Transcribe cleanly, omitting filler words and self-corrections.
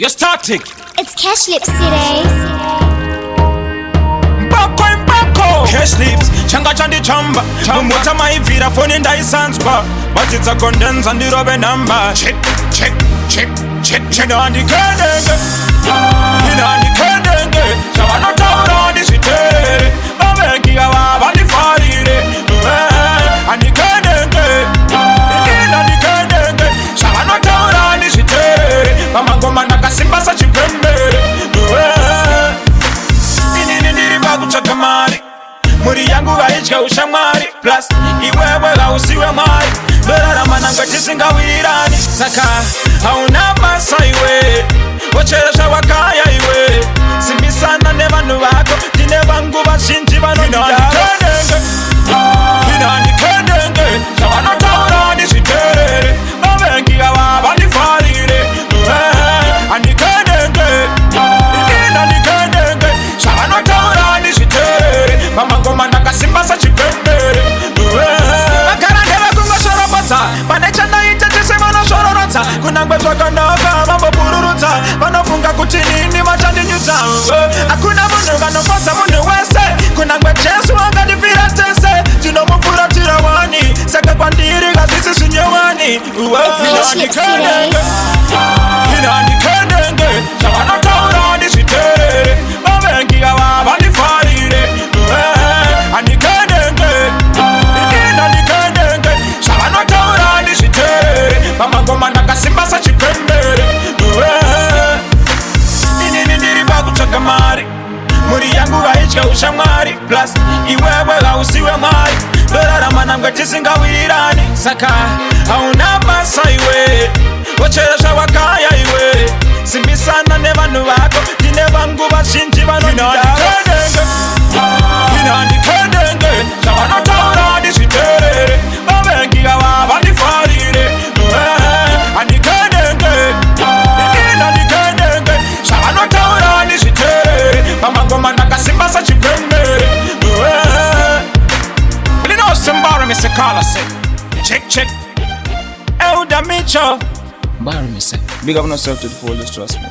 You're static. It's Cashlibs today. Bako Cashlibs changa chandi chamba mumota maivira phone ndaisanzwa batitsa condensa ndirobe number check check check check check Handikendenge Handikendenge chavanotaura ndizvitere vavengiga vavandifarire Handikendenge Handikendenge chavanotaura ndizvitere vamangoma ndakasimba sachipembere kutsvaga mari muri yangu vaidya ushamwari plus iwewe hausiwe mwari ndoraramana tisingawirirani saka hauna basa iwe wochera zvawakaya iwe simbisana nevanhu vako tine vangu vazhinji vanodidaahandikendenge zvavanotaura ndizviterere vavengiga vavandifarire Handikendenge zvavanotaura ndizviterere vamangoma ndakasimba sachipembere vagara ndevekungosvorobodza pane chandaita tese vanosvororodza kunangwe zvakanaka vambopururudza vanofunga kuti nini vachandinyudza hakuna munhu vanofadza munhu wese kunangwe jesu angatifira tese tinomufuratira wani saka kwandiri hazvisi zvinyowani Handikendenge zvavanotaura ndizviterere vavengiga vavandifarire Handikendenge zvavanotaura ndizviterere vamangoma ndakasimba sachipembere inini ndiri pakutsvaga mari muri yangu vaidya ushamwari plus iwewe hausiwe mwari ndoraramana tisingawirirani saka hauna basa iwe wochera zvawakaya iwe simbisana nevanhu vako tine vangu vazhinji vanodidaahandikendenge zvavanotaura ndizviterere vavengiga vavandifarire Handikendenge zvavanotaura ndizviterere vamangoma ndakasimba sachipembere linosembarome Seh Calaz check check Elder Mitchell. Big up on yourself to the fullest, trust me.